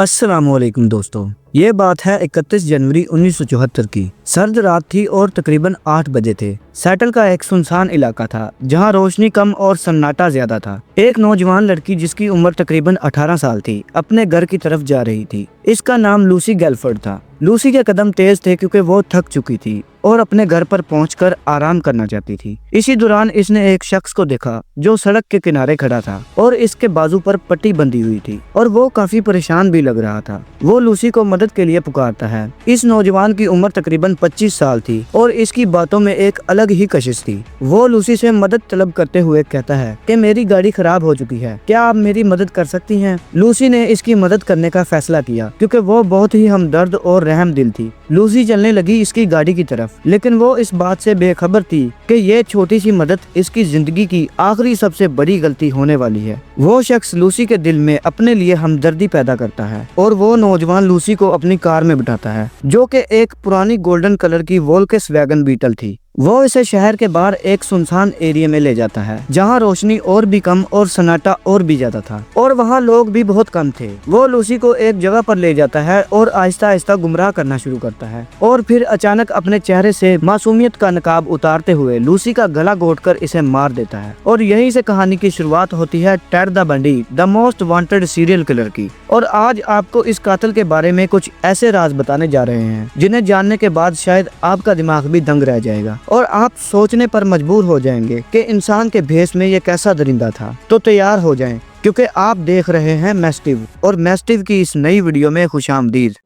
अस्सलाम वालेकुम दोस्तों, ये बात है 31 जनवरी 1974 की। सर्द रात थी और तकरीबन 8 बजे थे। सेटल का एक सुनसान इलाका था जहां रोशनी कम और सन्नाटा ज्यादा था। एक नौजवान लड़की जिसकी उम्र तकरीबन 18 साल थी अपने घर की तरफ जा रही थी। इसका नाम लूसी गेलफर्ड था। लूसी के कदम तेज थे क्योंकि वो थक चुकी थी और अपने घर पर पहुंचकर आराम करना चाहती थी। इसी दौरान इसने एक शख्स को देखा जो सड़क के किनारे खड़ा था और इसके बाजू पर पट्टी बंधी हुई थी और वो काफी परेशान भी लग रहा था। वो लूसी को मदद के लिए पुकारता है। इस नौजवान की उम्र तकरीबन 25 साल थी और इसकी बातों में एक अलग ही कशिश थी। वो लूसी से मदद तलब करते हुए कहता है कि मेरी गाड़ी खराब हो चुकी है, क्या आप मेरी मदद कर सकती हैं? लूसी ने इसकी मदद करने का फैसला किया क्योंकि वो बहुत ही हमदर्द और रहम दिल थी। लूसी चलने लगी इसकी गाड़ी की तरफ, लेकिन वो इस बात से बेखबर थी कि ये छोटी सी मदद इसकी जिंदगी की आखिरी सबसे बड़ी गलती होने वाली है। वो शख्स लूसी के दिल में अपने लिए हमदर्दी पैदा करता है और वो नौजवान लूसी को अपनी कार में बिठाता है जो कि एक पुरानी गोल्डन कलर की वोल्क्सवैगन बीटल थी। वो इसे शहर के बाहर एक सुनसान एरिया में ले जाता है जहां रोशनी और भी कम और सन्नाटा और भी ज्यादा था और वहां लोग भी बहुत कम थे। वो लूसी को एक जगह पर ले जाता है और आहिस्ता आहिस्ता गुमराह करना शुरू करता है और फिर अचानक अपने चेहरे से मासूमियत का नकाब उतारते हुए लूसी का गला घोंटकर इसे मार देता है। और यहीं से कहानी की शुरुआत होती है Ted the Bundy, the most wanted serial killer की। और आज आपको इस कातिल के बारे में कुछ ऐसे राज बताने जा रहे हैं जिन्हें जानने के बाद शायद आपका दिमाग भी दंग रह जाएगा और आप सोचने पर मजबूर हो जाएंगे कि इंसान के भेष में ये कैसा दरिंदा था। तो तैयार हो जाएं क्योंकि आप देख रहे हैं मैस्टिव और मैस्टिव की इस नई वीडियो में खुशामदीद।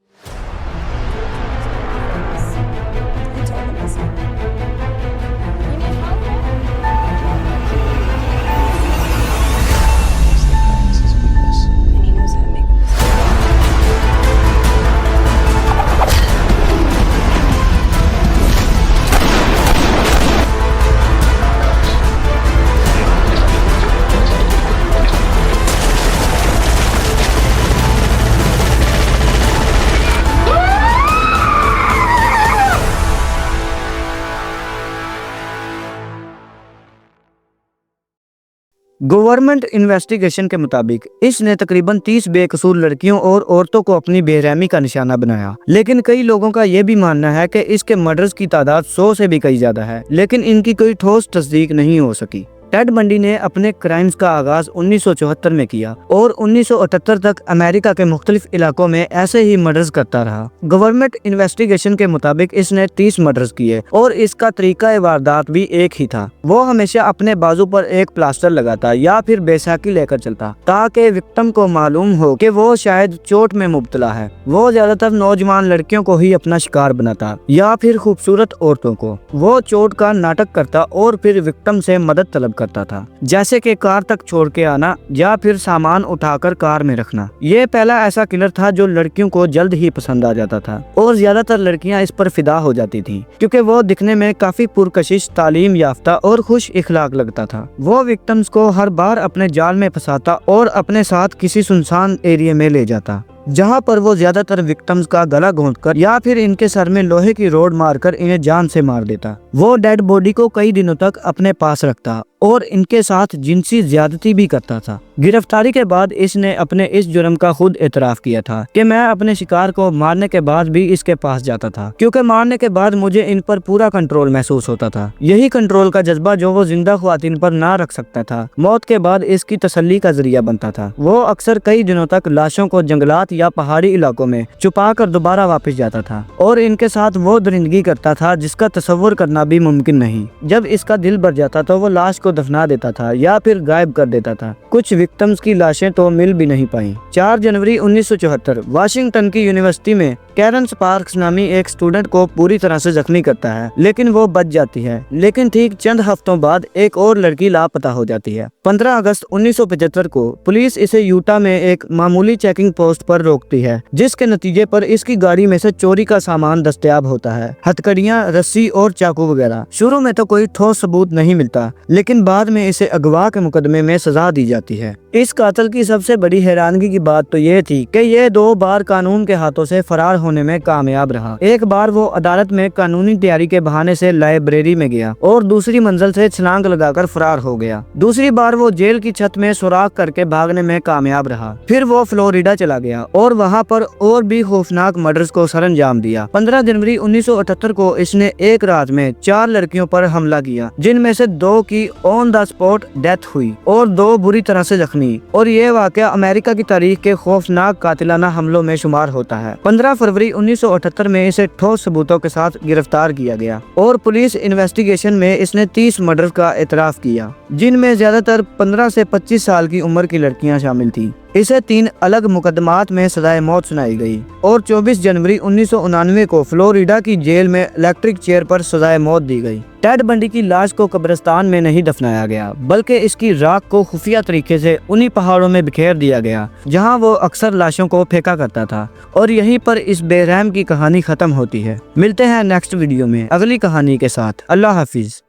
गवर्नमेंट इन्वेस्टिगेशन के मुताबिक इसने तकरीबन 30 बेकसूर लड़कियों और औरतों को अपनी बेरहमी का निशाना बनाया। लेकिन कई लोगों का ये भी मानना है कि इसके मर्डर्स की तादाद 100 से भी कई ज्यादा है, लेकिन इनकी कोई ठोस तस्दीक नहीं हो सकी। टेड बंडी ने अपने क्राइम्स का आगाज 1974 में किया और 1978 तक अमेरिका के मुख्तलिफ इलाकों में ऐसे ही मर्डर्स करता रहा। गवर्नमेंट इन्वेस्टिगेशन के मुताबिक इसने 30 मर्डर्स किए और इसका तरीका वारदात भी एक ही था। वो हमेशा अपने बाजू पर एक प्लास्टर लगाता या फिर बैसाखी लेकर चलता ताकि विक्टिम को मालूम हो कि वो शायद चोट में मुब्तला है। वो ज्यादातर नौजवान लड़कियों को ही अपना शिकार बनाता या फिर खूबसूरत औरतों को। वो चोट का नाटक करता और फिर विक्टिम से मदद तलब करता था, जैसे कि कार तक छोड़ के आना या फिर सामान उठाकर कार में रखना। ये पहला ऐसा किलर था जो लड़कियों को जल्द ही पसंद आ जाता था और ज्यादातर लड़कियां इस पर फिदा हो जाती थीं क्योंकि वो दिखने में काफी पुरकशिश, तालीम याफ्ता और खुश इखलाक लगता था। वो विक्टिम्स को हर बार अपने जाल में फंसाता और अपने साथ किसी सुनसान एरिया में ले जाता जहां पर वो ज्यादातर विक्टिम्स का गला घोंटकर या फिर इनके सर में लोहे की रोड मारकर इन्हें जान से मार देता। वो डेड बॉडी को कई दिनों तक अपने पास रखता और इनके साथ जिनसी ज्यादती भी करता था। गिरफ्तारी के बाद इसने अपने इस जुर्म का खुद एतराफ किया था कि मैं अपने शिकार को मारने के बाद भी इसके पास जाता था क्योंकि मारने के बाद मुझे इन पर पूरा कंट्रोल महसूस होता था। यही कंट्रोल का जज्बा जो वो जिंदा ख्वातीन पर ना रख सकता था, मौत के बाद इसकी तसल्ली का जरिया बनता था। वो अक्सर कई दिनों तक लाशों को जंगलात या पहाड़ी इलाकों में छुपा कर दोबारा वापस जाता था और इनके साथ वो दरिंदगी करता था जिसका तस्वुर करना भी मुमकिन नहीं। जब इसका दिल भर जाता तो वो लाश को दफना देता था या फिर गायब कर देता था। कुछ विक्टिम्स की लाशें तो मिल भी नहीं पाई। 4 जनवरी 1974 वाशिंगटन की यूनिवर्सिटी में कैरन स्पार्क्स नामी एक स्टूडेंट को पूरी तरह से जख्मी करता है, लेकिन वो बच जाती है। लेकिन ठीक चंद हफ्तों बाद एक और लड़की लापता हो जाती है। 15 अगस्त 1975 को पुलिस इसे यूटा में एक मामूली चेकिंग पोस्ट पर रोकती है, जिसके नतीजे पर इसकी गाड़ी में से चोरी का सामान दस्तयाब होता है, हथकड़ियाँ, रस्सी और चाकू वगैरह। शुरू में तो कोई ठोस सबूत नहीं मिलता, लेकिन लेकिन बाद में इसे अगवा के मुकदमे में सजा दी जाती है। इस कातिल की सबसे बड़ी हैरानगी की बात तो ये थी कि ये 2 बार कानून के हाथों से फरार होने में कामयाब रहा। एक बार वो अदालत में कानूनी तैयारी के बहाने से लाइब्रेरी में गया और दूसरी मंजिल से छलांग लगाकर फरार हो गया। दूसरी बार वो जेल की छत में सुराख करके भागने में कामयाब रहा। फिर वो फ्लोरिडा चला गया और वहाँ पर और भी खौफनाक मर्डर्स को सरअंजाम दिया। 15 जनवरी 1978 को इसने एक रात में 4 लड़कियों पर हमला किया, जिनमें से 2 की ऑन द स्पॉट डेथ हुई और 2 बुरी तरह से जख्मी। और ये वाकया अमेरिका की तारीख के खौफनाक कातिलाना हमलों में शुमार होता है। 15 फरवरी 1978 में इसे ठोस सबूतों के साथ गिरफ्तार किया गया और पुलिस इन्वेस्टिगेशन में इसने 30 मर्डर का एतराफ किया, जिनमें ज्यादातर 15 से 25 साल की उम्र की लड़कियां शामिल थी। इसे 3 अलग मुकदमात में सजाए मौत सुनाई गई और 24 जनवरी 1999 को फ्लोरिडा की जेल में इलेक्ट्रिक चेयर पर सजाए मौत दी गई। टेड बंडी की लाश को कब्रिस्तान में नहीं दफनाया गया, बल्कि इसकी राख को खुफिया तरीके से उन्हीं पहाड़ों में बिखेर दिया गया जहां वो अक्सर लाशों को फेंका करता था। और यहीं पर इस बेरहम की कहानी खत्म होती है। मिलते हैं नेक्स्ट वीडियो में अगली कहानी के साथ। अल्लाह हाफिज।